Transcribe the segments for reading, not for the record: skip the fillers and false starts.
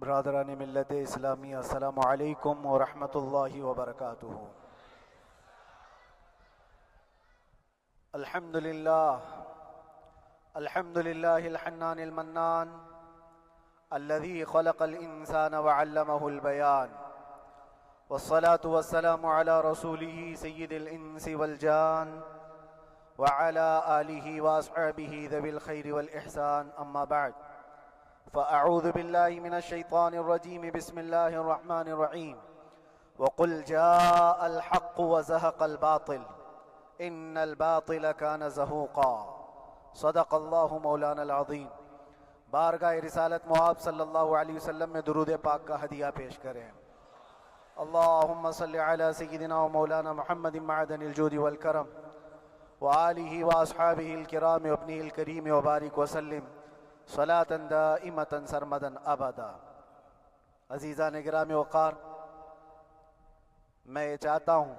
برادران ملت اسلامی، السلام علیکم ورحمۃ اللہ وبرکاتہ۔ الحمدللہ الحنان المنان الذي خلق الانسان وعلمه البيان، والصلاة والسلام على رسوله سید الانس والجان وعلى آلہ واصحابہ ذوی الخیر والاحسان، اما بعد فأعوذ بالله من الشيطان الرجيم، بسم الله الرحمن الرحيم، وقل جاء الحق وزهق الباطل إن الباطل كان زهوقا، صدق الله مولانا العظیم۔ بارگاہ رسالت مآب صلی اللہ علیہ وسلم میں درود پاک کا ہدیہ پیش کریں۔ اللہم صلی علی سیدنا و مولانا محمد معدن الجود والکرم وآلہ واصحابہ الکرام وابنہ الکریم وبارک وسلم صلاة دائمة سرمدا ابدا۔ عزیزان گرامی وقار، میں یہ چاہتا ہوں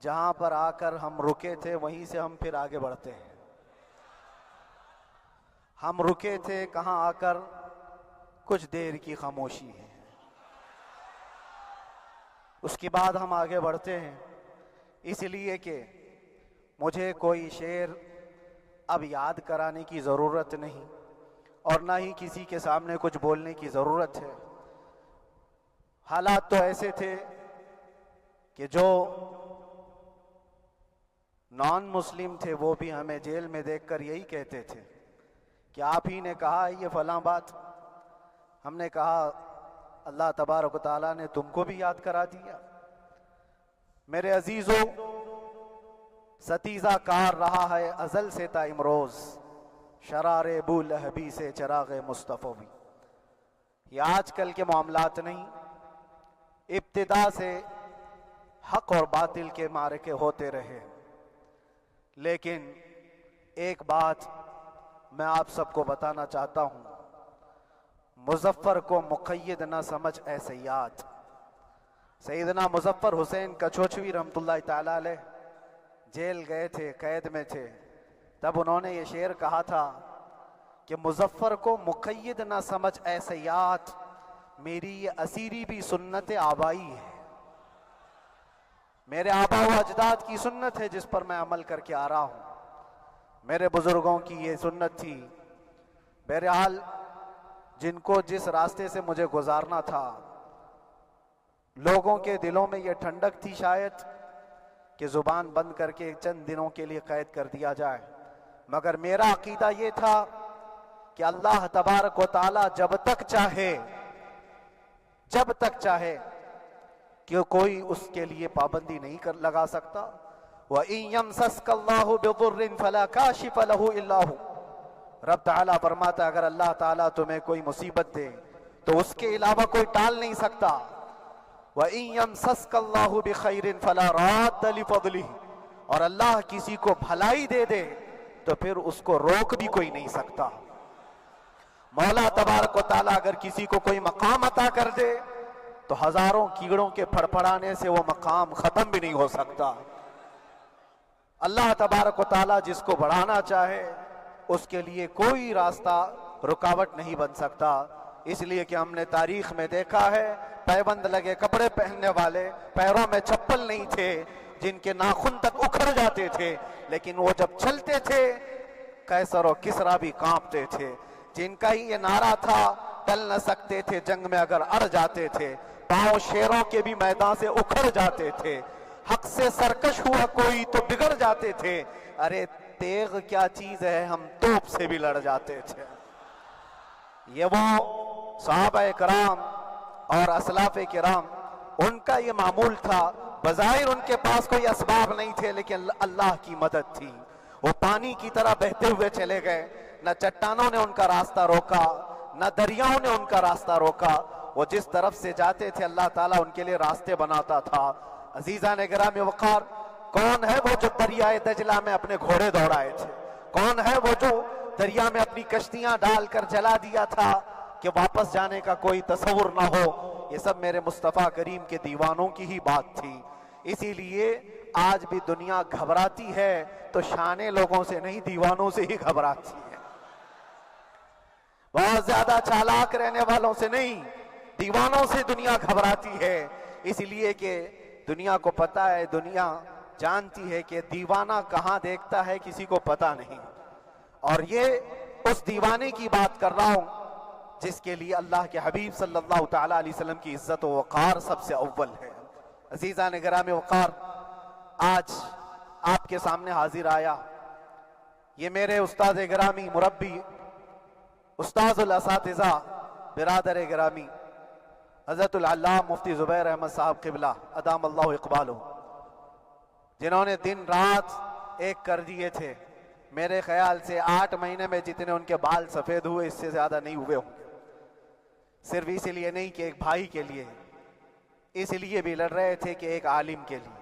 جہاں پر آ کر ہم رکے تھے وہیں سے ہم پھر آگے بڑھتے ہیں۔ ہم رکے تھے کہاں آ کر؟ کچھ دیر کی خاموشی ہے، اس کے بعد ہم آگے بڑھتے ہیں، اس لیے کہ مجھے کوئی شعر اب یاد کرانے کی ضرورت نہیں اور نہ ہی کسی کے سامنے کچھ بولنے کی ضرورت ہے۔ حالات تو ایسے تھے کہ جو نان مسلم تھے وہ بھی ہمیں جیل میں دیکھ کر یہی کہتے تھے کہ آپ ہی نے کہا یہ فلاں بات۔ ہم نے کہا اللہ تبارک و تعالیٰ نے تم کو بھی یاد کرا دیا۔ میرے عزیزو، ستیزہ کار رہا ہے ازل سے تا امروز، شرار بو لہبی سے چراغ مصطفی۔ یہ آج کل کے معاملات نہیں، ابتدا سے حق اور باطل کے معرکے ہوتے رہے۔ لیکن ایک بات میں آپ سب کو بتانا چاہتا ہوں، مظفر کو مقید نہ سمجھ اے سیاد۔ سیدنا مظفر حسین کچھوچھوی رحمت اللہ تعالی علیہ جیل گئے تھے، قید میں تھے، تب انہوں نے یہ شعر کہا تھا کہ مظفر کو مقید نہ سمجھ اے سیاد، میری یہ اسیری بھی سنت آبائی ہے۔ میرے آبا و اجداد کی سنت ہے جس پر میں عمل کر کے آ رہا ہوں، میرے بزرگوں کی یہ سنت تھی۔ بہرحال جن کو جس راستے سے مجھے گزارنا تھا، لوگوں کے دلوں میں یہ ٹھنڈک تھی شاید کہ زبان بند کر کے چند دنوں کے لیے قید کر دیا جائے، مگر میرا عقیدہ یہ تھا کہ اللہ تبارک و تعالی جب تک چاہے کہ کوئی اس کے لیے پابندی نہیں لگا سکتا۔ وَإِن يَمْسَسْكَ اللَّهُ بِضُرٍّ فَلَا كَاشِفَ لَهُ إِلَّا هُوَ۔ رب تعالیٰ فرماتا ہے اگر اللہ تعالیٰ تمہیں کوئی مصیبت دے تو اس کے علاوہ کوئی ٹال نہیں سکتا۔ وَإِن يَمْسَسْكَ اللَّهُ بِخَيْرٍ فَلَا رَادَّ لِفَضْلِهِ، اور اللہ کسی کو بھلائی دے دے تو پھر اس کو روک بھی کوئی نہیں سکتا۔ مولا تبارک و تعالیٰ اگر کسی کو کوئی مقام عطا کر دے تو ہزاروں کیڑوں کے پھڑپڑانے سے وہ مقام ختم بھی نہیں ہو سکتا۔ اللہ تبارک و تعالیٰ جس کو بڑھانا چاہے اس کے لیے کوئی راستہ رکاوٹ نہیں بن سکتا۔ اس لیے کہ ہم نے تاریخ میں دیکھا ہے پیبند لگے کپڑے پہننے والے، پیروں میں چپل نہیں تھے، جن کے ناخن تک اکھڑ جاتے تھے، لیکن وہ جب چلتے تھے قیصر و کسریٰ بھی کانپتے تھے، جن کا ہی یہ نعرہ تھا ٹل نہ سکتے تھے جنگ میں اگر اڑ جاتے تھے، پاؤں شیروں کے بھی میدان سے اکھڑ جاتے تھے، حق سے سرکش ہوا کوئی تو بگڑ جاتے تھے، ارے تیغ کیا چیز ہے ہم توپ سے بھی لڑ جاتے تھے۔ یہ وہ صحابہ کرام اور اسلاف کرام، ان کا یہ معمول تھا۔ بظاہر ان کے پاس کوئی اسباب نہیں تھے لیکن اللہ کی مدد تھی، وہ پانی کی طرح بہتے ہوئے چلے گئے، نہ چٹانوں نے ان کا راستہ روکا، نہ دریاؤں نے ان کا راستہ روکا، وہ جس طرف سے جاتے تھے اللہ تعالیٰ ان کے لیے راستے بناتا تھا۔ عزیزان گرامی وقار، کون ہے وہ جو دریائے دجلہ میں اپنے گھوڑے دوڑائے تھے؟ کون ہے وہ جو دریا میں اپنی کشتیاں ڈال کر جلا دیا تھا کہ واپس جانے کا کوئی تصور نہ ہو؟ یہ سب میرے مصطفیٰ کریم کے دیوانوں کی ہی بات تھی۔ اسی لیے آج بھی دنیا گھبراتی ہے تو شانے لوگوں سے نہیں، دیوانوں سے ہی گھبراتی ہے۔ بہت زیادہ چالاک رہنے والوں سے نہیں، دیوانوں سے دنیا گھبراتی ہے، اس لیے کہ دنیا کو پتا ہے، دنیا جانتی ہے کہ دیوانہ کہاں دیکھتا ہے کسی کو پتا نہیں۔ اور یہ اس دیوانے کی بات کر رہا ہوں جس کے لیے اللہ کے حبیب صلی اللہ تعالیٰ علیہ وسلم کی عزت و وقار سب سے اول ہے۔ عزیزان گرامی وقار، آج آپ کے سامنے حاضر آیا، یہ میرے استاد گرامی، مربی، استاذ الاساتذہ، برادر گرامی حضرت العلامہ مفتی زبیر احمد صاحب قبلہ ادام اللہ اقبالہ، جنہوں نے دن رات ایک کر دیے تھے۔ میرے خیال سے 8 مہینے میں جتنے ان کے بال سفید ہوئے اس سے زیادہ نہیں ہوئے ہوں گے، صرف اس لیے نہیں کہ ایک بھائی کے لیے، اس لیے بھی لڑ رہے تھے کہ ایک عالم کے لیے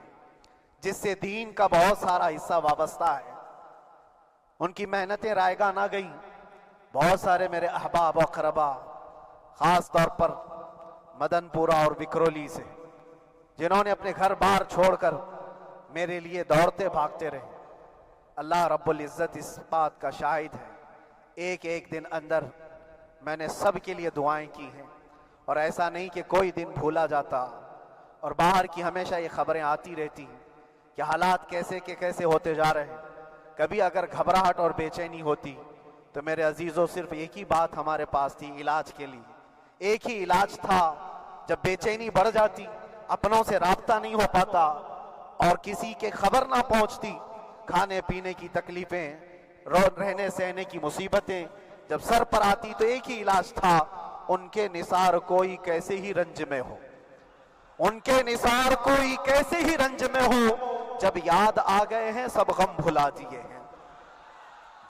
جس سے دین کا بہت سارا حصہ وابستہ ہے۔ ان کی محنتیں رائگاں نہ گئیں۔ بہت سارے میرے احباب و اقربا، خاص طور پر مدن پورہ اور وکرولی سے، جنہوں نے اپنے گھر بار چھوڑ کر میرے لیے دوڑتے بھاگتے رہے، اللہ رب العزت اس بات کا شاہد ہے، ایک ایک دن اندر میں نے سب کے لیے دعائیں کی ہیں، اور ایسا نہیں کہ کوئی دن بھولا جاتا، اور باہر کی ہمیشہ یہ خبریں آتی رہتی ہیں کہ حالات کیسے کے کیسے ہوتے جا رہے ہیں۔ کبھی اگر گھبراہٹ اور بے چینی ہوتی تو میرے عزیزوں صرف ایک ہی بات ہمارے پاس تھی علاج کے لیے، ایک ہی علاج تھا۔ جب بے چینی بڑھ جاتی، اپنوں سے رابطہ نہیں ہو پاتا اور کسی کے خبر نہ پہنچتی، کھانے پینے کی تکلیفیں، رہنے سہنے کی مصیبتیں جب سر پر آتی تو ایک ہی علاج تھا، ان کے نثار کوئی کیسے ہی رنج میں ہو، ان کے نثار کوئی کیسے ہی رنج میں ہو، جب یاد آ گئے ہیں سب غم بھلا دیے ہیں،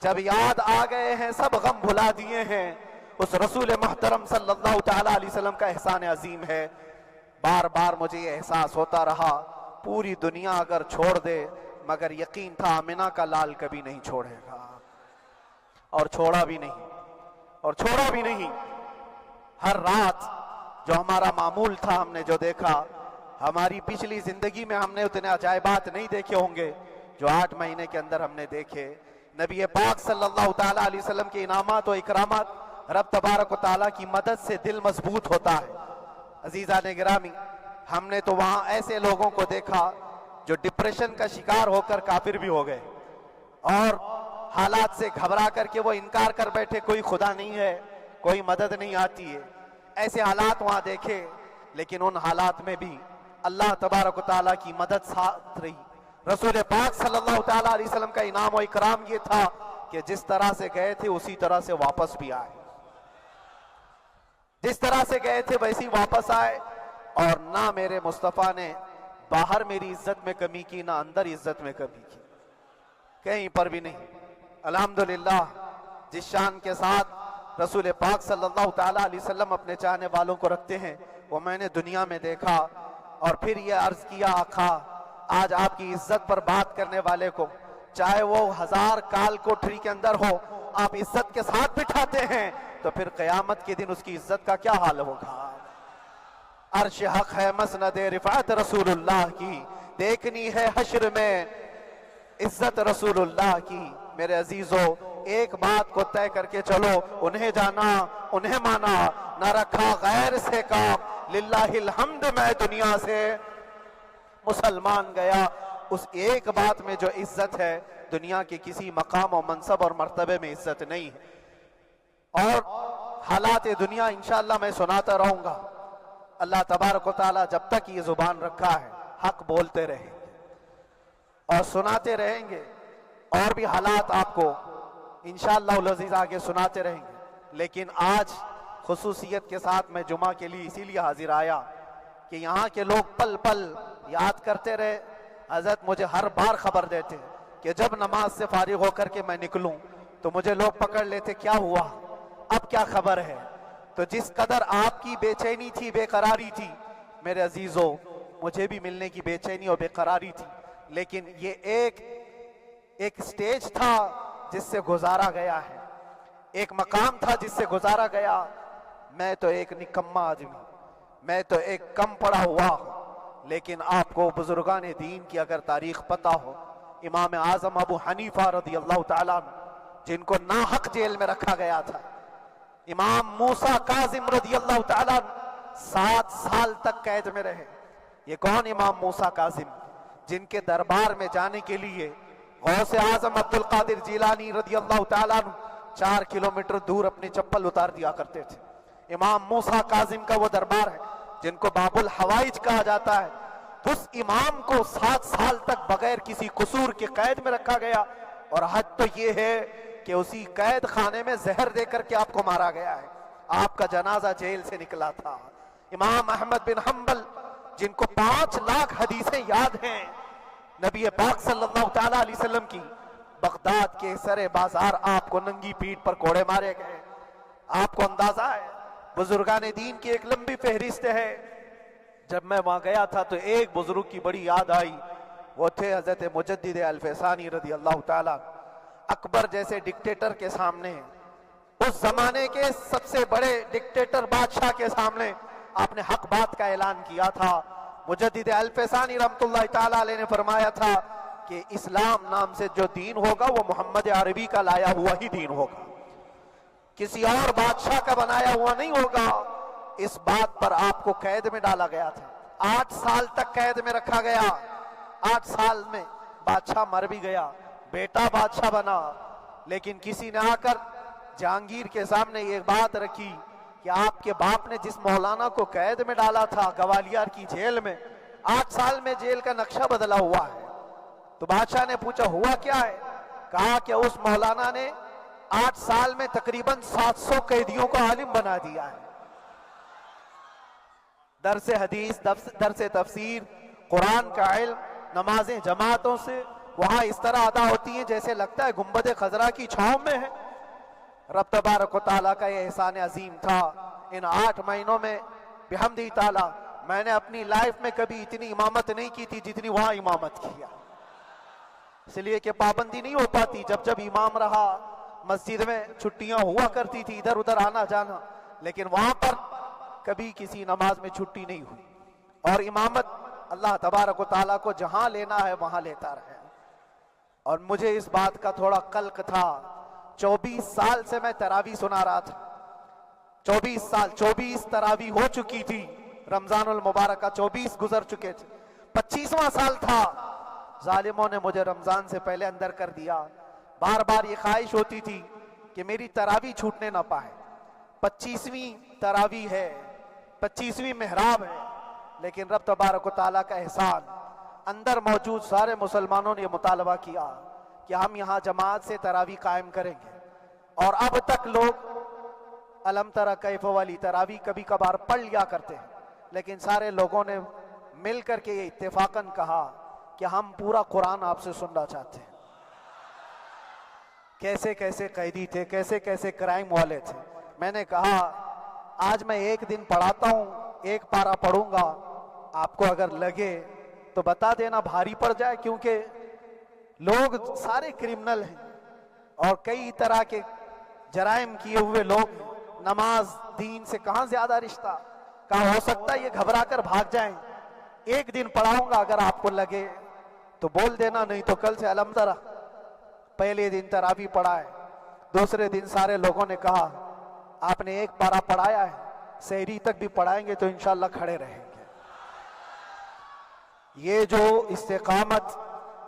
جب یاد آ گئے ہیں سب غم بھلا دیے ہیں۔ اس رسول محترم صلی اللہ تعالیٰ علیہ وسلم کا احسان عظیم ہے۔ بار بار مجھے یہ احساس ہوتا رہا، پوری دنیا اگر چھوڑ دے مگر یقین تھا آمنہ کا لال کبھی نہیں چھوڑے گا، اور چھوڑا بھی نہیں، اور چھوڑا بھی نہیں۔ ہر رات جو ہمارا معمول تھا، ہم نے جو دیکھا، ہماری پچھلی زندگی میں ہم نے اتنے عجائبات نہیں دیکھے ہوں گے جو 8 مہینے کے اندر ہم نے دیکھے۔ نبی پاک صلی اللہ تعالیٰ علیہ وسلم کے انعامات و اکرامات، رب تبارک و تعالیٰ کی مدد سے دل مضبوط ہوتا ہے۔ عزیزان گرامی، ہم نے تو وہاں ایسے لوگوں کو دیکھا جو ڈپریشن کا شکار ہو کر کافر بھی ہو گئے، اور حالات سے گھبرا کر کے وہ انکار کر بیٹھے، کوئی خدا نہیں ہے، کوئی مدد نہیں آتی ہے، ایسے حالات وہاں دیکھے۔ لیکن ان حالات میں بھی اللہ تبارک و تعالیٰ کی مدد ساتھ رہی۔ رسول پاک صلی اللہ تعالیٰ علیہ وسلم کا انعام و اکرام یہ تھا کہ جس طرح سے گئے تھے اسی طرح سے واپس بھی آئے، جس طرح سے گئے تھے ویسی واپس آئے، اور نہ میرے مصطفیٰ نے باہر میری عزت میں کمی کی، نہ اندر عزت میں کمی کی، کہیں پر بھی نہیں۔ الحمدللہ، جس شان کے ساتھ رسول پاک صلی اللہ تعالیٰ علیہ وسلم اپنے چاہنے والوں کو رکھتے ہیں، وہ میں نے دنیا میں دیکھا، اور پھر یہ عرض کیا آقا، آج آپ کی عزت پر بات کرنے والے کو چاہے وہ 1000 کال کوٹری کے اندر ہو، آپ عزت کے ساتھ بٹھاتے ہیں تو پھر قیامت کے دن اس کی عزت کا کیا حال ہوگا؟ عرش حق ہے مسند رفعت رسول اللہ کی، دیکھنی ہے حشر میں عزت رسول اللہ کی۔ میرے عزیزو، ایک بات کو طے کر کے چلو، انہیں جانا، انہیں مانا، نہ رکھا غیر سے کام، للہ الحمد میں دنیا سے مسلمان گیا۔ اس ایک بات میں جو عزت ہے، دنیا کے کسی مقام و منصب اور مرتبے میں عزت نہیں ہے۔ اور حالات دنیا انشاءاللہ میں سناتا رہوں گا۔ اللہ تبارک و تعالیٰ جب تک یہ زبان رکھا ہے، حق بولتے رہیں گے اور سناتے رہیں گے، اور بھی حالات آپ کو انشاءاللہ العزیز آگے سناتے رہیں گے۔ لیکن آج خصوصیت کے ساتھ میں جمعہ کے لیے اسی لیے حاضر آیا کہ یہاں کے لوگ پل پل یاد کرتے رہے۔ حضرت مجھے ہر بار خبر دیتے کہ جب نماز سے فارغ ہو کر کے میں نکلوں تو مجھے لوگ پکڑ لیتے، کیا ہوا، اب کیا خبر ہے؟ تو جس قدر آپ کی بے چینی تھی، بے قراری تھی، میرے عزیزو، مجھے بھی ملنے کی بے چینی اور بے قراری تھی، لیکن یہ ایک سٹیج تھا جس سے گزارا گیا ہے، ایک مقام تھا جس سے گزارا گیا۔ میں تو ایک نکما آدمی، میں تو ایک کم پڑا ہوا ہوں، لیکن آپ کو بزرگان دین کی اگر تاریخ پتہ ہو، امام اعظم ابو حنیفہ رضی اللہ تعالیٰ عنہ، جن کو ناحق جیل میں رکھا گیا تھا، امام موسیٰ کاظم رضی اللہ تعالیٰ 7 سال تک قید میں رہے۔ یہ کون امام موسیٰ کاظم؟ جن کے دربار میں جانے کے لیے غوث اعظم عبد القادر جیلانی رضی اللہ تعالیٰ 4 کلومیٹر دور اپنی چپل اتار دیا کرتے تھے۔ امام موسیٰ کاظم کا وہ دربار ہے جن کو باب الحوائج کہا جاتا ہے۔ تو اس امام کو 7 سال تک بغیر کسی قصور کے قید میں رکھا گیا، اور حد تو یہ ہے کہ اسی قید خانے میں زہر دے کر کے آپ کو مارا گیا ہے۔ آپ کا جنازہ جیل سے نکلا تھا۔ امام احمد بن حنبل جن کو 5 لاکھ حدیثیں یاد ہیں، نبی پاک صلی اللہ تعالیٰ علیہ وسلم کی، بغداد کے سر بازار آپ کو ننگی پیٹھ پر کوڑے مارے گئے۔ آپ کو اندازہ ہے بزرگان دین کی ایک لمبی فہرست ہے۔ جب میں وہاں گیا تھا تو ایک بزرگ کی بڑی یاد آئی، وہ تھے حضرت مجدد الفیسانی رضی اللہ تعالیٰ۔ اکبر جیسے ڈکٹیٹر کے سامنے، اس زمانے کے سب سے بڑے ڈکٹیٹر بادشاہ کے سامنے آپ نے حق بات کا اعلان کیا تھا۔ مجدد الفیسانی رحمت اللہ تعالیٰ علیہ نے فرمایا تھا کہ اسلام نام سے جو دین ہوگا وہ محمد عربی کا لایا ہوا ہی دین ہوگا، کسی اور بادشاہ کا بنایا ہوا نہیں ہوگا۔ اس بات پر آپ کو قید میں ڈالا گیا تھا، 8 سال تک قید میں رکھا گیا۔ 8 سال میں بادشاہ مر بھی گیا، بیٹا بادشاہ بنا، لیکن کسی نے آ کر جہانگیر کے سامنے یہ بات رکھی کہ آپ کے باپ نے جس مولانا کو قید میں ڈالا تھا گوالیار کی جیل میں، 8 سال میں جیل کا نقشہ بدلا ہوا ہے۔ تو بادشاہ نے پوچھا ہوا کیا ہے؟ کہا کہ اس مولانا نے 8 سال میں تقریباً 700 قیدیوں کو عالم بنا دیا ہے۔ درس حدیث، درس تفسیر، قرآن کا علم، نمازیں جماعتوں سے وہاں اس طرح ادا ہوتی ہیں جیسے لگتا ہے گنبد خضرا کی چھاؤں میں ہے۔ رب تبارک و تعالیٰ کا یہ احسان عظیم تھا۔ ان 8 مہینوں میں بحمدہ تعالیٰ میں نے اپنی لائف میں کبھی اتنی امامت نہیں کی تھی جتنی وہاں امامت کیا، اس لیے کہ پابندی نہیں ہو پاتی۔ جب جب امام رہا مسجد میں چھٹیاں ہوا کرتی تھی، ادھر ادھر آنا جانا، لیکن وہاں پر کبھی کسی نماز میں چھٹی نہیں ہوئی، اور امامت اللہ تبارک و تعالیٰ کو جہاں لینا ہے وہاں لیتا رہے۔ اور مجھے اس بات کا تھوڑا قلق تھا، 24 سال سے میں تراویح سنا رہا تھا، 24 سال، 24 تراویح ہو چکی تھی، رمضان المبارک کا 24 گزر چکے تھے، 25واں سال تھا، ظالموں نے مجھے رمضان سے پہلے اندر کر دیا۔ بار بار یہ خواہش ہوتی تھی کہ میری تراویح چھوٹنے نہ پائے، 25ویں تراویح ہے، 25ویں محراب ہے، لیکن رب تبارک و تعالیٰ کا احسان، اندر موجود سارے مسلمانوں نے یہ مطالبہ کیا کہ ہم یہاں جماعت سے تراویح قائم کریں گے، اور اب تک لوگ الم تری کیف والی تراویح کبھی کبھار پڑھ لیا کرتے ہیں، لیکن سارے لوگوں نے مل کر کے یہ اتفاقاً کہا کہ ہم پورا قرآن آپ سے سننا چاہتے ہیں۔ کیسے کیسے قیدی تھے، کیسے کیسے کرائم والے تھے۔ میں نے کہا آج میں 1 دن پڑھاتا ہوں، 1 پارہ پڑھوں گا، آپ کو اگر لگے تو بتا دینا، بھاری پڑ جائے، کیونکہ لوگ سارے کرمنل ہیں اور کئی طرح کے جرائم کیے ہوئے لوگ ہیں، نماز دین سے کہاں زیادہ رشتہ، کہاں ہو سکتا ہے یہ گھبرا کر بھاگ جائیں۔ 1 دن پڑھاؤں گا، اگر آپ کو لگے تو بول دینا، نہیں تو کل سے الحمد للہ۔ پہلے دن تراویح پڑھا ہے، دوسرے دن سارے لوگوں نے کہا آپ نے 1 پارہ پڑھایا ہے، سحری تک بھی پڑھائیں گے تو انشاءاللہ کھڑے رہیں گے۔ یہ جو استقامت،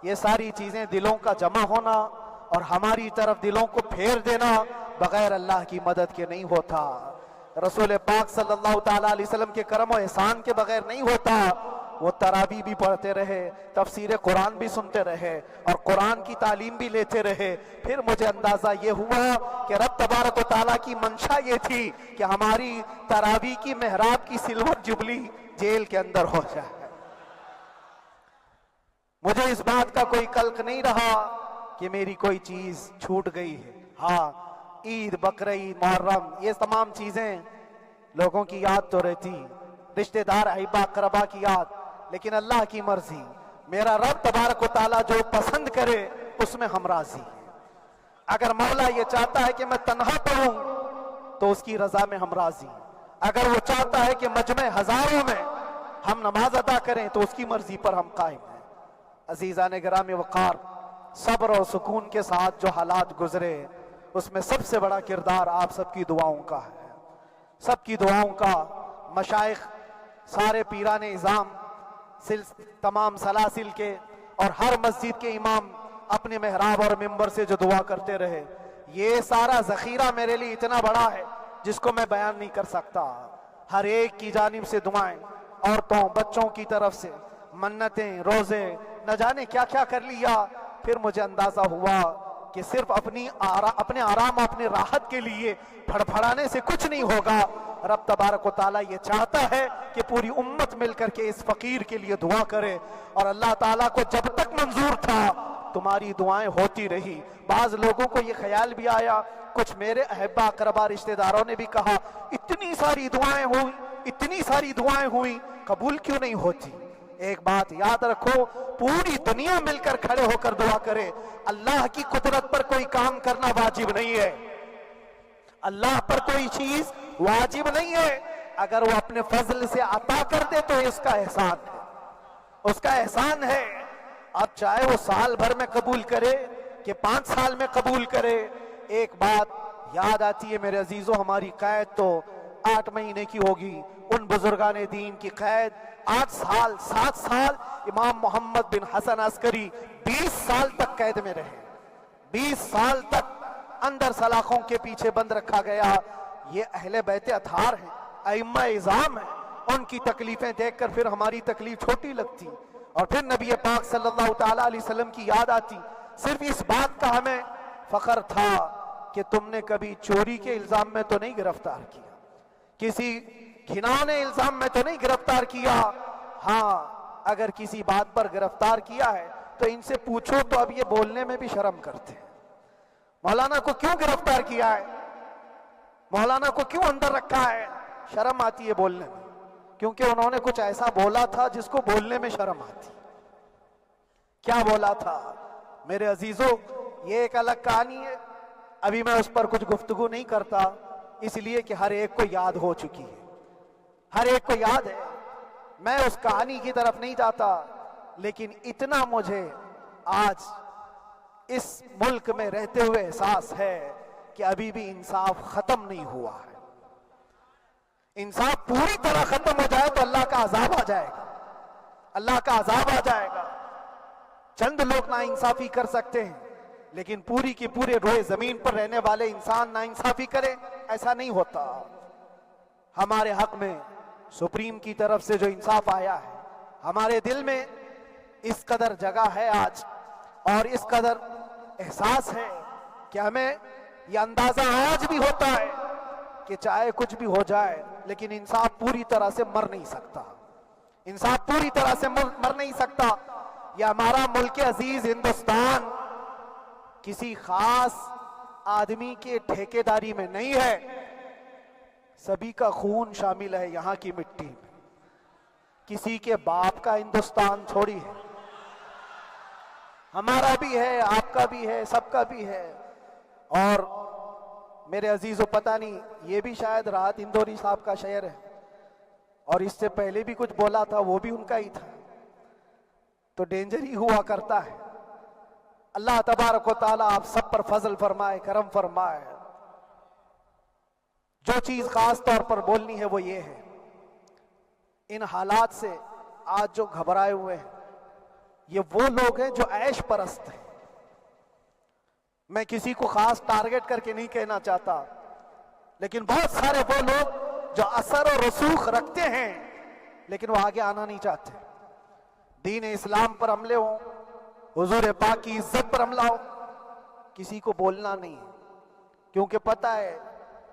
یہ ساری چیزیں دلوں کا جمع ہونا اور ہماری طرف دلوں کو پھیر دینا بغیر اللہ کی مدد کے نہیں ہوتا، رسول پاک صلی اللہ تعالیٰ علیہ وسلم کے کرم و احسان کے بغیر نہیں ہوتا۔ وہ تراویح بھی پڑھتے رہے، تفسیر قرآن بھی سنتے رہے اور قرآن کی تعلیم بھی لیتے رہے۔ پھر مجھے اندازہ یہ ہوا کہ رب تبارک و تعالیٰ کی منشا یہ تھی کہ ہماری تراویح کی محراب کی سلور جبلی جیل کے اندر ہو جائے۔ مجھے اس بات کا کوئی قلق نہیں رہا کہ میری کوئی چیز چھوٹ گئی ہے۔ ہاں، عید، بقرعید، محرم، یہ تمام چیزیں لوگوں کی یاد تو رہتی، رشتہ دار، احبا، اقربا کی یاد، لیکن اللہ کی مرضی، میرا رب تبارک و تعالیٰ جو پسند کرے اس میں ہم راضی ہیں۔ اگر مولا یہ چاہتا ہے کہ میں تنہا پڑھوں تو اس کی رضا میں ہم راضی ہیں، اگر وہ چاہتا ہے کہ مجمع ہزاروں میں ہم نماز ادا کریں تو اس کی مرضی پر ہم قائم ہیں۔ عزیزان گرامی وقار، صبر اور سکون کے ساتھ جو حالات گزرے اس میں سب سے بڑا کردار آپ سب کی دعاؤں کا ہے، سب کی دعاؤں کا۔ مشائخ، سارے پیران اعظام، تمام سلاسل کے اور ہر مسجد کے امام اپنے محراب اور منبر سے جو دعا کرتے رہے، یہ سارا ذخیرہ میرے لیے اتنا بڑا ہے جس کو میں بیان نہیں کر سکتا۔ ہر ایک کی جانب سے دعائیں، عورتوں بچوں کی طرف سے منتیں، روزے، نہ جانے کیا کیا کر لیا۔ پھر مجھے اندازہ ہوا کہ صرف اپنے آرام، اپنے راحت کے لیے پھڑپھڑانے سے کچھ نہیں ہوگا۔ رب تبارک و تعالیٰ یہ چاہتا ہے کہ پوری امت مل کر کے اس فقیر کے لیے دعا کرے، اور اللہ تعالیٰ کو جب تک منظور تھا تمہاری دعائیں ہوتی رہی۔ بعض لوگوں کو یہ خیال بھی آیا، کچھ میرے احبا اقربا رشتہ داروں نے بھی کہا اتنی ساری دعائیں ہوئی، اتنی ساری دعائیں ہوئی، قبول کیوں نہیں ہوتی؟ ایک بات یاد رکھو، پوری دنیا مل کر کھڑے ہو کر دعا کرے، اللہ کی قدرت پر کوئی کام کرنا واجب نہیں ہے، اللہ پر کوئی چیز واجب نہیں ہے۔ اگر وہ اپنے فضل سے عطا کر دے تو اس کا احسان ہے، اس کا احسان ہے۔ اب چاہے وہ سال بھر میں قبول کرے کہ 5 سال میں قبول کرے، ایک بات یاد آتی ہے میرے عزیزوں، ہماری قید تو 8 مہینے کی ہوگی، ان بزرگان دین کی قید 8 سال 7 سال۔ امام محمد بن حسن عسکری 20 سال تک قید میں رہے، 20 سال تک اندر سلاخوں کے پیچھے بند رکھا گیا۔ یہ اہل بیت اطہار ہیں، ائمہ اعظام ہیں، ان کی تکلیفیں دیکھ کر پھر ہماری تکلیف چھوٹی لگتی، اور پھر نبی پاک صلی اللہ تعالیٰ علیہ وسلم کی یاد آتی۔ صرف اس بات کا ہمیں فخر تھا کہ تم نے کبھی چوری کے الزام میں تو نہیں گرفتار کیا، کسی گھناؤنے الزام میں تو نہیں گرفتار کیا۔ ہاں اگر کسی بات پر گرفتار کیا ہے تو ان سے پوچھو تو اب یہ بولنے میں بھی شرم کرتے ہیں، مولانا کو کیوں گرفتار کیا ہے، مولانا کو کیوں اندر رکھا ہے؟ شرم آتی ہے بولنے میں، کیونکہ انہوں نے کچھ ایسا بولا تھا جس کو بولنے میں شرم آتی۔ کیا بولا تھا میرے عزیزوں؟ یہ ایک الگ کہانی ہے، ابھی میں اس پر کچھ گفتگو نہیں کرتا، اس لیے کہ ہر ایک کو یاد ہو چکی ہے، ہر ایک کو یاد ہے۔ میں اس کہانی کی طرف نہیں جاتا، لیکن اتنا مجھے آج اس ملک میں رہتے ہوئے احساس ہے کہ ابھی بھی انصاف ختم نہیں ہوا ہے۔ انصاف پوری طرح ختم ہو جائے تو اللہ کا عذاب آ جائے گا، اللہ کا عذاب آ جائے گا۔ چند لوگ ناانصافی کر سکتے ہیں، لیکن پوری کی پورے روئے زمین پر رہنے والے انسان ناانصافی کرے، ایسا نہیں ہوتا۔ ہمارے حق میں سپریم کی طرف سے جو انصاف آیا ہے، ہمارے دل میں اس قدر جگہ ہے آج، اور اس قدر احساس ہے کہ ہمیں یہ اندازہ آج بھی ہوتا ہے کہ چاہے کچھ بھی ہو جائے لیکن انصاف پوری طرح سے مر نہیں سکتا، انصاف پوری طرح سے مر نہیں سکتا۔ یہ ہمارا ملک عزیز ہندوستان کسی خاص آدمی کے ٹھیکیداری میں نہیں ہے، سبھی کا خون شامل ہے یہاں کی مٹی میں، کسی کے باپ کا ہندوستان تھوڑی ہے، ہمارا بھی ہے، آپ کا بھی ہے، سب کا بھی ہے۔ اور میرے عزیزو پتہ نہیں، یہ بھی شاید راحت اندوری صاحب کا شعر ہے، اور اس سے پہلے بھی کچھ بولا تھا، وہ بھی ان کا ہی تھا، تو ڈینجر ہی ہوا کرتا ہے۔ اللہ تبارک و تعالیٰ آپ سب پر فضل فرمائے، کرم فرمائے۔ جو چیز خاص طور پر بولنی ہے وہ یہ ہے، ان حالات سے آج جو گھبرائے ہوئے ہیں یہ وہ لوگ ہیں جو عیش پرست ہیں۔ میں کسی کو خاص ٹارگٹ کر کے نہیں کہنا چاہتا، لیکن بہت سارے وہ لوگ جو اثر و رسوخ رکھتے ہیں لیکن وہ آگے آنا نہیں چاہتے۔ دین اسلام پر حملے ہوں، حضور پاک کی عزت پر حملہ ہو، کسی کو بولنا نہیں ہے، کیونکہ پتہ ہے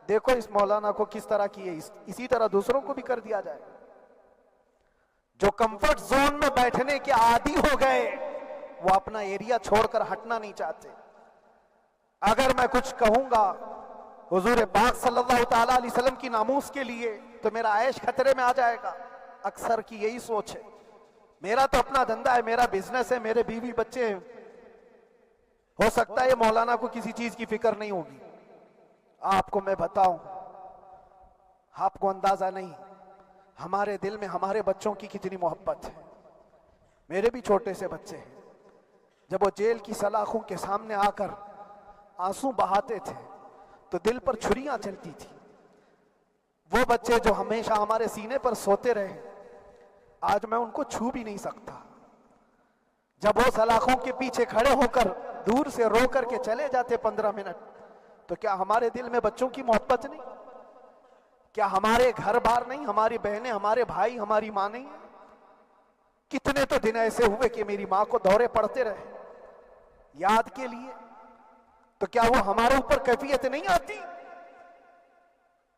دیکھو اس مولانا کو کس طرح کی ہے، اسی طرح دوسروں کو بھی کر دیا جائے۔ جو کمفرٹ زون میں بیٹھنے کے عادی ہو گئے وہ اپنا ایریا چھوڑ کر ہٹنا نہیں چاہتے۔ اگر میں کچھ کہوں گا حضور پاک صلی اللہ تعالیٰ علیہ وسلم کی ناموس کے لیے تو میرا عیش خطرے میں آ جائے گا۔ اکثر کی یہی سوچ ہے، میرا تو اپنا دھندا ہے، میرا بزنس ہے، میرے بیوی بچے ہیں، ہو سکتا ہے یہ مولانا کو کسی چیز کی فکر نہیں ہوگی۔ آپ کو میں بتاؤں، آپ کو اندازہ نہیں ہمارے دل میں ہمارے بچوں کی کتنی محبت ہے۔ میرے بھی چھوٹے سے بچے ہیں، جب وہ جیل کی سلاخوں کے سامنے آ کر آنسو بہاتے تھے تو دل پر چھریاں چلتی تھی. وہ بچے جو ہمیشہ ہمارے سینے پر سوتے رہے, آج میں ان کو چھو بھی نہیں سکتا. جب وہ سلاخوں کے پیچھے کھڑے ہو کر دور سے رو کر کے چلے جاتے 15 منٹ, تو کیا ہمارے دل میں بچوں کی محبت نہیں؟ کیا ہمارے گھر بار نہیں, ہماری بہنیں, ہمارے بھائی, ہماری ماں نہیں ہیں؟ کتنے تو دن ایسے ہوئے کہ میری ماں کو دورے پڑتے رہے یاد کے لیے. تو کیا وہ ہمارے اوپر کیفیت نہیں آتی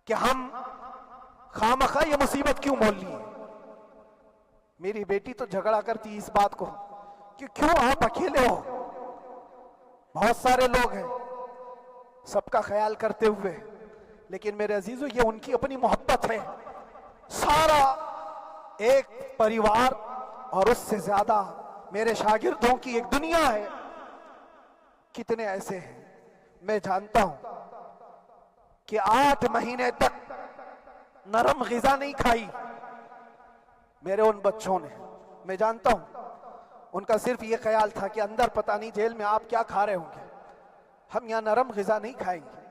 کہ ہم خامخواہ یہ مصیبت کیوں مول لیے؟ میری بیٹی تو جھگڑا کرتی اس بات کو کہ کیوں آپ اکیلے ہو, بہت سارے لوگ ہیں سب کا خیال کرتے ہوئے. لیکن میرے عزیزو, یہ ان کی اپنی محبت ہے. سارا ایک پریوار اور اس سے زیادہ میرے شاگردوں کی ایک دنیا ہے. کتنے ایسے ہیں, میں جانتا ہوں کہ 8 مہینے تک نرم غذا نہیں کھائی میرے ان بچوں نے. میں جانتا ہوں ان کا صرف یہ خیال تھا کہ اندر پتہ نہیں جیل میں آپ کیا کھا رہے ہوں گے, ہم یہاں نرم غذا نہیں کھائیں گے,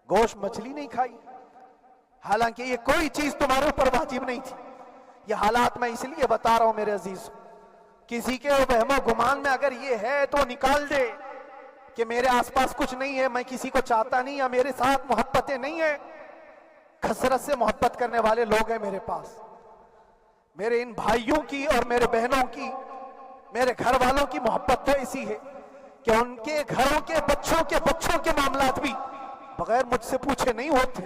گوشت مچھلی نہیں کھائی. حالانکہ یہ کوئی چیز تمہارے اوپر واجب نہیں تھی. یہ حالات میں اس لیے بتا رہا ہوں میرے عزیز, کسی کے وہم و گمان میں اگر یہ ہے تو نکال دے کہ میرے آس پاس کچھ نہیں ہے, میں کسی کو چاہتا نہیں, یا میرے ساتھ محبتیں نہیں ہیں. کثرت سے محبت کرنے والے لوگ ہیں میرے پاس. میرے ان بھائیوں کی اور میرے بہنوں کی, میرے گھر والوں کی محبت تو ایسی ہے کہ ان کے گھروں کے بچوں کے معاملات بھی بغیر مجھ سے پوچھے نہیں ہوتے.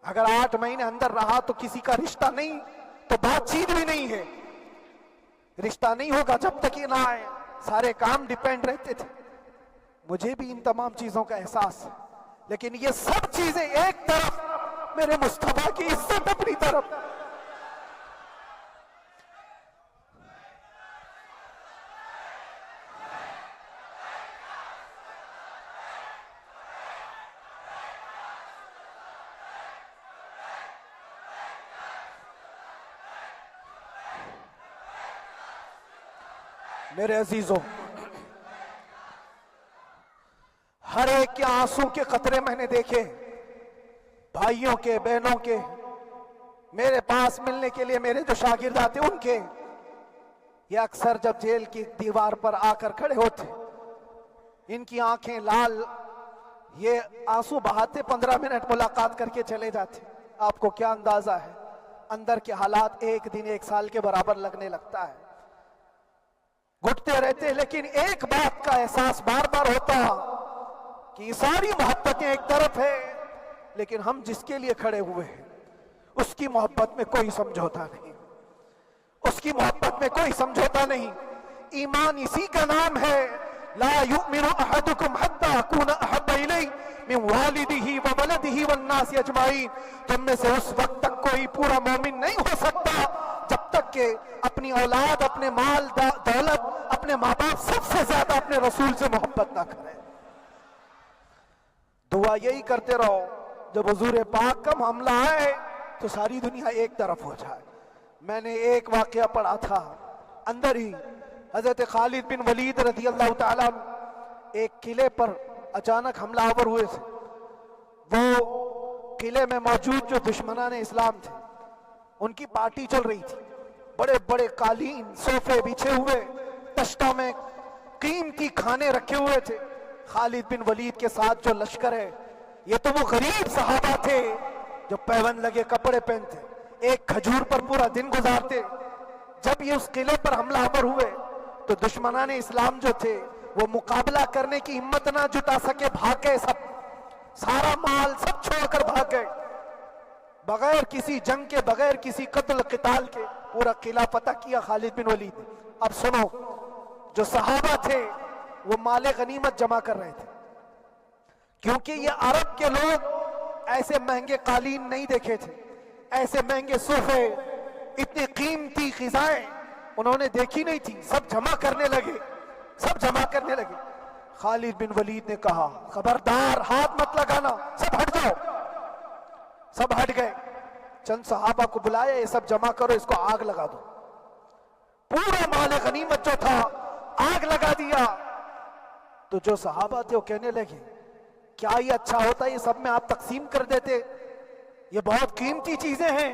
اگر 8 مہینے اندر رہا تو کسی کا رشتہ نہیں تو بات چیت بھی نہیں ہے. رشتہ نہیں ہوگا جب تک یہ نہ آئے. سارے کام ڈیپینڈ رہتے تھے. مجھے بھی ان تمام چیزوں کا احساس ہے, لیکن یہ سب چیزیں ایک طرف, میرے مصطفیٰ کی عزت اپنی طرف. میرے عزیزوں, ہر ایک کے آنسوں کے قطرے میں نے دیکھے, بھائیوں کے, بہنوں کے, میرے پاس ملنے کے لیے میرے جو شاگرد آتے ان کے. یہ اکثر جب جیل کی دیوار پر آ کر کھڑے ہوتے, ان کی آنکھیں لال, یہ آنسو بہاتے 15 منٹ ملاقات کر کے چلے جاتے. آپ کو کیا اندازہ ہے اندر کے حالات ایک دن 1 سال کے برابر لگنے لگتا ہے. گھٹتے رہتے, لیکن ایک بات کا احساس بار بار ہوتا کہ یہ ساری محبتیں ایک طرف ہے, لیکن ہم جس کے لیے کھڑے ہوئے ہیں اس کی محبت میں کوئی سمجھوتا نہیں, اس کی محبت میں کوئی سمجھوتا نہیں. ایمان اسی کا نام ہے, لا یؤمن احدکم حتی اکون احب الیہ من والدہ وولدہ والناس اجمعین. تم میں سے اس وقت تک کوئی پورا مومن نہیں ہو سکتا جب تک کہ اپنی اولاد, اپنے مال دولت, اپنے ماں باپ, سب سے زیادہ اپنے رسول سے محبت نہ کرے. دعا یہی کرتے رہو جب حضور پاک کا معاملہ آئے تو ساری دنیا ایک طرف ہو جائے. میں نے ایک واقعہ پڑھا تھا اندر ہی, حضرت خالد بن ولید رضی اللہ تعالیٰ ایک قلعے پر اچانک حملہ آور ہوئے تھے. وہ قلعے میں موجود جو دشمنان اسلام تھے ان کی پارٹی چل رہی تھی. بڑے بڑے قالین, صوفے بچھے ہوئے, تشتوں میں قیمتی کھانے رکھے ہوئے تھے. خالد بن ولید کے ساتھ جو لشکر ہے, یہ تو وہ غریب صحابہ تھے جو پیون لگے کپڑے پہنتے, ایک کھجور پر پورا دن گزارتے. جب یہ اس قلعے پر حملہ آور ہوئے تو دشمنان اسلام جو تھے وہ مقابلہ کرنے کی ہمت نہ جٹا سکے, بھاگ گئے. سارا مال سب چھوڑ کر بھاگ گئے, بغیر کسی جنگ کے, بغیر کسی قتل قتال کے پورا قلعہ فتح کیا خالد بن ولید. اب سنو, جو صحابہ تھے وہ مال غنیمت جمع کر رہے تھے, کیونکہ یہ عرب کے لوگ ایسے مہنگے قالین نہیں دیکھے تھے, ایسے مہنگے صوفے, اتنی قیمتی غذائیں انہوں نے دیکھی نہیں تھی. سب جمع کرنے لگے, سب جمع کرنے لگے. خالد بن ولید نے کہا, خبردار ہاتھ مت لگانا, سب ہٹ جاؤ. سب ہٹ گئے. چند صحابہ کو بلایا, یہ سب جمع کرو, اس کو آگ لگا دو. پورا مال غنیمت جو تھا آگ لگا دیا. تو جو صحابہ تھے وہ کہنے لگے, کیا یہ اچھا ہوتا ہے یہ سب میں آپ تقسیم کر دیتے؟ یہ بہت قیمتی چیزیں ہیں،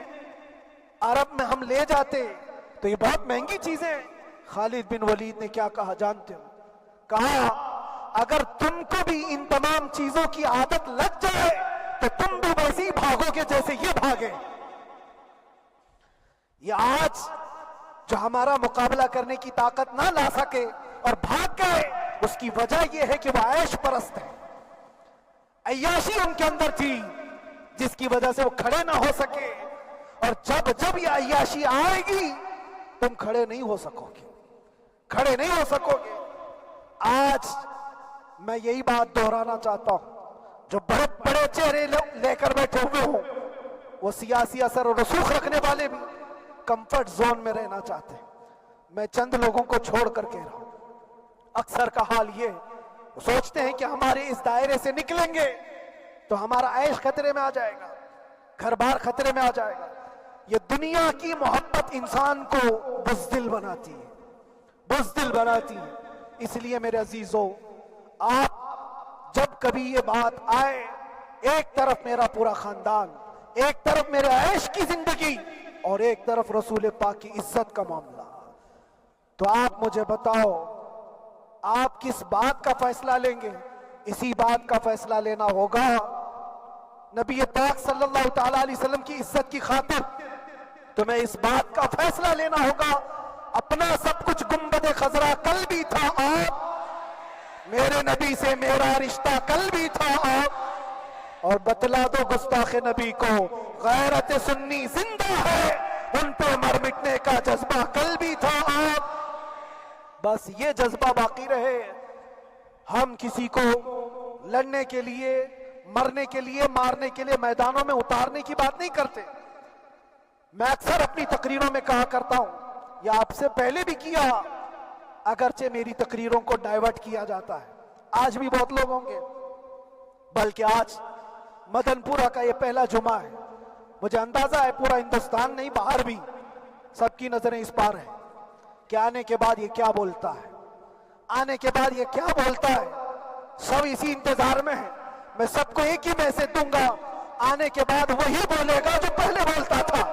عرب میں ہم لے جاتے تو یہ بہت مہنگی چیزیں ہیں۔ خالد بن ولید نے کیا کہا جانتے ہو؟ کہا اگر تم کو بھی ان تمام چیزوں کی عادت لگ جائے تو تم بھی ویسے ہی بھاگو گے جیسے یہ بھاگے۔ یہ آج جو ہمارا مقابلہ کرنے کی طاقت نہ لا سکے اور بھاگ گئے، اس کی وجہ یہ ہے کہ وہ عیش پرست ہے، عیاشی ان کے اندر تھی جس کی وجہ سے وہ کھڑے نہ ہو سکے، اور جب یہ عیاشی آئے گی تم کھڑے نہیں ہو سکو گے، کھڑے نہیں ہو سکو گے۔ آج میں یہی بات دہرانا چاہتا ہوں، جو بہت بڑے چہرے لے کر بیٹھے ہوئے ہوں، وہ سیاسی اثر و رسوخ رکھنے والے بھی کمفرٹ زون میں رہنا چاہتے ہیں۔ میں چند لوگوں کو چھوڑ کر کہہ رہا ہوں، اکثر کا حال یہ وہ سوچتے ہیں کہ ہمارے اس دائرے سے نکلیں گے تو ہمارا عیش خطرے میں آ جائے گا، گھر بار خطرے میں آ جائے گا۔ یہ دنیا کی محبت انسان کو بزدل بناتی ہے، بزدل بناتی ہے۔ اس لیے میرے عزیزو، آپ جب کبھی یہ بات آئے، ایک طرف میرا پورا خاندان، ایک طرف میرے عیش کی زندگی اور ایک طرف رسول پاک کی عزت کا معاملہ، تو آپ مجھے بتاؤ آپ کس بات کا فیصلہ لیں گے؟ اسی بات کا فیصلہ لینا ہوگا نبی پاک صلی اللہ تعالیٰ علیہ وسلم کی عزت کی خاطر تمہیں اس بات کا فیصلہ لینا ہوگا۔ اپنا سب کچھ گنبد خضرا کل بھی تھا آپ، میرے نبی سے میرا رشتہ کل بھی تھا آپ، اور بتلا دو گستاخ نبی کو غیرت سنی زندہ ہے، ان پہ مر مٹنے کا جذبہ کل بھی تھا آپ۔ بس یہ جذبہ باقی رہے، ہم کسی کو لڑنے کے لیے، مرنے کے لیے، مارنے کے لیے میدانوں میں اتارنے کی بات نہیں کرتے۔ میں اکثر اپنی تقریروں میں کہا کرتا ہوں، یا آپ سے پہلے بھی کیا، اگرچہ میری تقریروں کو ڈائیورٹ کیا جاتا ہے، آج بھی بہت لوگ ہوں گے، بلکہ آج مدن پورہ کا یہ پہلا جمعہ ہے، مجھے اندازہ ہے پورا ہندوستان نہیں باہر بھی سب کی نظریں اس پار ہیں کہ آنے کے بعد یہ کیا بولتا ہے، آنے کے بعد یہ کیا بولتا ہے۔ سب اسی انتظار میں ہیں، میں سب کو ایک ہی میسج دوں گا، آنے کے بعد وہی بولے گا جو پہلے بولتا تھا۔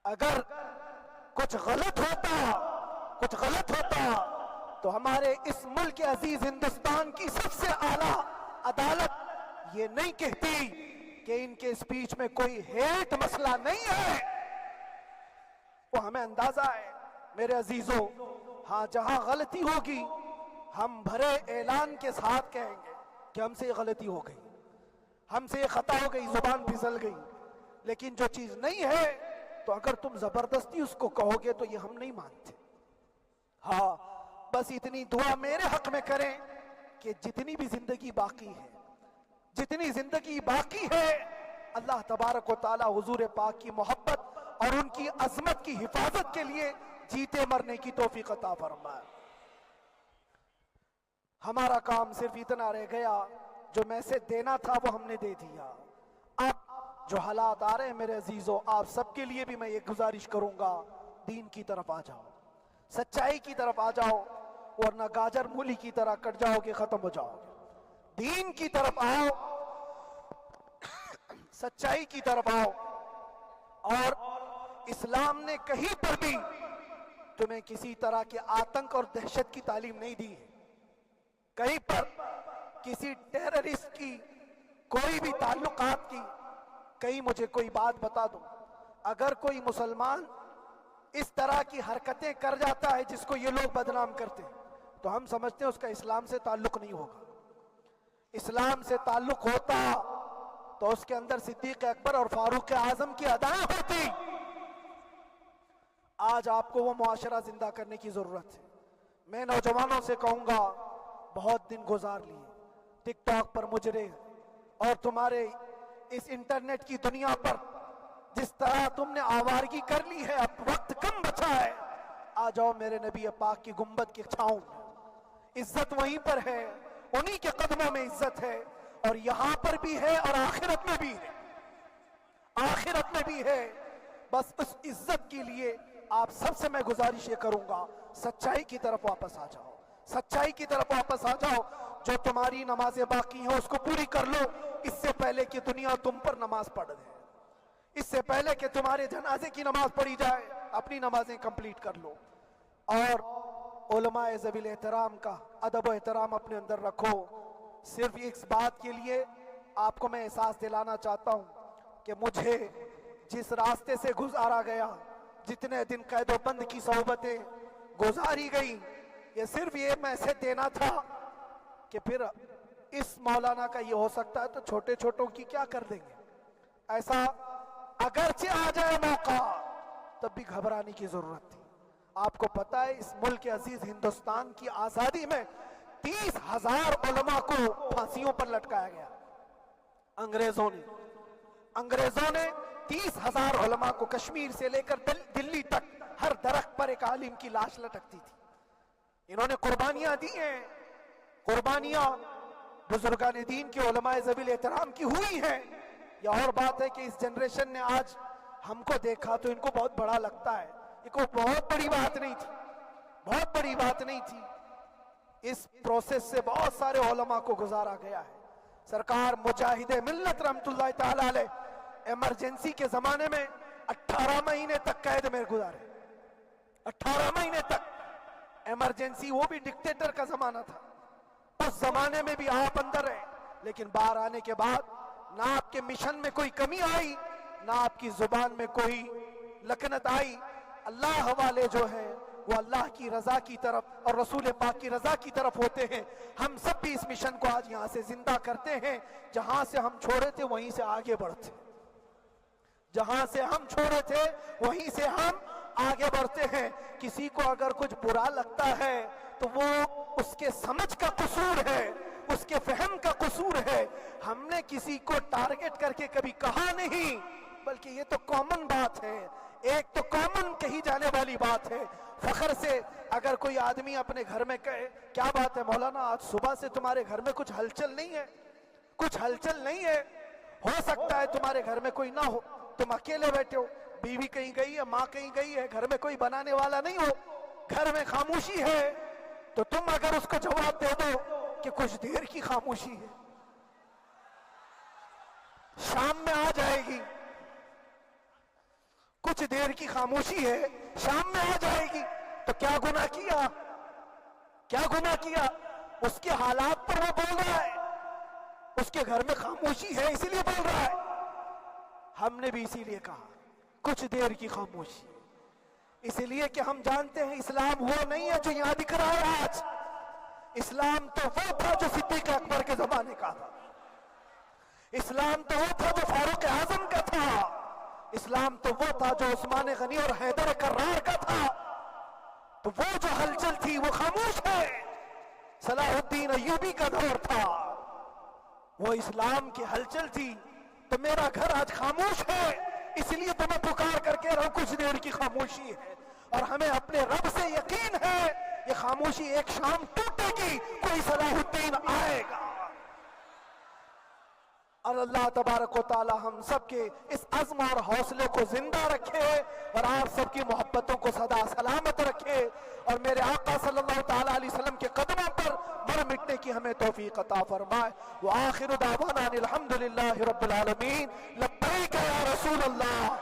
اگر کچھ غلط ہوتا تو ہمارے اس ملک عزیز ہندوستان کی سب سے اعلیٰ عدالت یہ نہیں کہتی کہ ان کے اسپیچ میں کوئی ہیٹ مسئلہ نہیں ہے۔ وہ ہمیں اندازہ ہے میرے عزیزوں، ہاں جہاں غلطی ہوگی ہم بھرے اعلان کے ساتھ کہیں گے کہ ہم سے یہ غلطی ہو گئی، ہم سے یہ خطا ہو گئی، زبان پھسل گئی، لیکن جو چیز نہیں ہے تو اگر تم زبردستی اس کو کہو گے تو یہ ہم نہیں مانتے۔ ہاں بس اتنی دعا میرے حق میں کریں کہ جتنی بھی زندگی باقی ہے، جتنی زندگی باقی ہے، اللہ تبارک و تعالی حضور پاک کی محبت اور ان کی عظمت کی حفاظت کے لیے جیتے مرنے کی توفیق عطا فرمائے۔ ہمارا کام صرف اتنا رہ گیا، جو میسج دینا تھا وہ ہم نے دے دیا۔ اب جو حالات آ رہے ہیں میرے عزیزوں، آپ سب کے لیے بھی میں یہ گزارش کروں گا، دین کی طرف آ جاؤ، سچائی کی طرف آ جاؤ، ورنہ گاجر مولی کی طرح کٹ جاؤ گے، ختم ہو جاؤ گے۔ دین کی طرف آؤ، سچائی کی طرف آؤ، اور اسلام نے کہیں پر بھی تمہیں کسی طرح کے آتنک اور دہشت کی تعلیم نہیں دی ہے، کہیں پر کسی ٹیررسٹ کی کوئی بھی تعلقات کی۔ کہیں مجھے کوئی بات بتا دو، اگر کوئی مسلمان اس طرح کی حرکتیں کر جاتا ہے جس کو یہ لوگ بدنام کرتے ہیں، تو ہم سمجھتے ہیں اس کا اسلام سے تعلق نہیں ہوگا۔ اسلام سے تعلق ہوتا تو اس کے اندر صدیق اکبر اور فاروق اعظم کی ادائیں ہوتی۔ آج آپ کو وہ معاشرہ زندہ کرنے کی ضرورت ہے۔ میں نوجوانوں سے کہوں گا، بہت دن گزار لیے ٹک ٹاک پر مجرے، اور تمہارے اس انٹرنیٹ کی دنیا پر جس طرح تم نے آوارگی کر لی ہے، اب وقت کم بچا ہے، آ جاؤ میرے نبی پاک کی گنبد کی چھاؤں میں۔ عزت وہیں پر ہے، انہی کے قدموں میں عزت ہے، اور یہاں پر بھی ہے اور آخرت میں بھی ہے۔ آخرت میں بھی ہے۔ بس اس عزت کے لیے آپ سب سے میں گزارش یہ کروں گا، سچائی کی طرف واپس آ جاؤ، سچائی کی طرف واپس آ جاؤ۔ جو تمہاری نمازیں باقی ہیں اس کو پوری کر لو، اس سے پہلے کہ دنیا تم پر نماز پڑھ دے، اس سے پہلے کہ تمہارے جنازے کی نماز پڑھی جائے، اپنی نمازیں کمپلیٹ کر لو۔ اور علماء ذوی احترام کا ادب و احترام اپنے اندر رکھو۔ صرف اس بات کے لیے آپ کو میں احساس دلانا چاہتا ہوں کہ مجھے جس راستے سے گزارا گیا، جتنے دن قید و بند کی صحبتیں گزاری گئی، یہ صرف یہ میسج دینا تھا کہ پھر اس مولانا کا یہ ہو سکتا ہے تو چھوٹے چھوٹوں کی کیا کر دیں گے۔ ایسا اگرچہ آ جائے موقع تب بھی گھبرانے کی ضرورت تھی۔ آپ کو پتہ ہے اس ملک عزیز ہندوستان کی آزادی میں 30,000 علماء کو پھانسیوں پر لٹکایا گیا۔ انگریزوں نے 30,000 علماء کو کشمیر سے لے کر دلی تک ہر درخت پر ایک عالم کی لاش لٹکتی تھی۔ انہوں نے قربانیاں دی ہیں، قربانیاں بزرگان دین کے علماء ذوی احترام کی ہوئی ہیں۔ یہ اور بات ہے کہ اس جنریشن نے آج ہم کو دیکھا تو ان کو بہت بڑا لگتا ہے، یہ کوئی بہت بڑی بات نہیں تھی، بہت بڑی بات نہیں تھی۔ اس پروسیس سے بہت سارے علماء کو گزارا گیا ہے۔ سرکار مجاہد ملت رحمت اللہ تعالی علیہ ایمرجنسی کے زمانے میں 18 مہینے تک قید میں گزارے، 18 مہینے تک ایمرجنسی، وہ بھی ڈکٹیٹر کا زمانہ تھا۔ اس زمانے میں بھی آپ اندر رہے، لیکن باہر آنے کے بعد نہ آپ کے مشن میں کوئی کمی آئی، نہ آپ کی زبان میں کوئی لکنت آئی۔ اللہ والے جو ہیں وہ اللہ کی رضا کی طرف اور رسول پاک کی رضا کی طرف ہوتے ہیں۔ ہم سب بھی اس مشن کو آج یہاں سے زندہ کرتے ہیں، جہاں سے ہم چھوڑے تھے وہیں سے آگے بڑھتے ہیں، جہاں سے ہم چھوڑے تھے وہیں سے ہم آگے بڑھتے ہیں۔ کسی کو اگر کچھ برا لگتا ہے تو وہ اس کے سمجھ کا قصور ہے، اس کے فہم کا قصور ہے۔ ہم نے کسی کو ٹارگٹ کر کے کبھی کہا نہیں، بلکہ یہ تو کامن بات ہے، ایک تو کامن کہی جانے والی بات ہے۔ فخر سے اگر کوئی آدمی اپنے گھر میں کہے کیا بات ہے مولانا آج صبح سے تمہارے گھر میں کچھ ہلچل نہیں ہے، کچھ ہلچل نہیں ہے، ہو سکتا ہے تمہارے گھر میں کوئی نہ ہو، تم اکیلے بیٹھے ہو، بیوی کہیں گئی ہے، ماں کہیں گئی ہے، گھر میں کوئی بنانے والا نہیں ہو، گھر میں خاموشی ہے، تو تم اگر اس کو جواب دے دو کہ کچھ دیر کی خاموشی ہے، شام میں آ جائے گی، کچھ دیر کی خاموشی ہے، شام میں آ جائے گی، تو کیا گناہ کیا، کیا گناہ کیا؟ اس کے حالات پر وہ بول رہا ہے، اس کے گھر میں خاموشی ہے اسی لیے بول رہا ہے۔ ہم نے بھی اسی لیے کہا کچھ دیر کی خاموشی، اسی لیے کہ ہم جانتے ہیں اسلام وہ نہیں ہے جو یہاں دکھ رہا ہے آج، اسلام تو وہ تھا جو صدیق اکبر کے زمانے کا تھا، اسلام تو وہ تھا جو فاروق اعظم کا تھا، اسلام تو وہ تھا جو عثمان غنی اور حیدر کرار کا تھا۔ تو وہ جو ہلچل تھی وہ خاموش ہے، صلاح الدین ایوبی کا دور تھا، وہ اسلام کی ہلچل تھی۔ تو میرا گھر آج خاموش ہے، اس لیے تو میں پکار کر کے رہا ہوں کچھ دیر کی خاموشی ہے، اور ہمیں اپنے رب سے یقین ہے یہ خاموشی ایک شام ٹوٹے گی، کوئی صلاح الدین آئے گا۔ اور اللہ تبارک و تعالی ہم سب کے اس عزم اور حوصلے کو زندہ رکھے، اور آپ سب کی محبتوں کو سدا سلامت رکھے، اور میرے آقا صلی اللہ تعالی علیہ وسلم کے قدموں پر مر مٹنے کی ہمیں توفیق عطا فرمائے۔ وآخر دعوانا الحمدللہ رب العالمین، لبیک یا رسول اللہ۔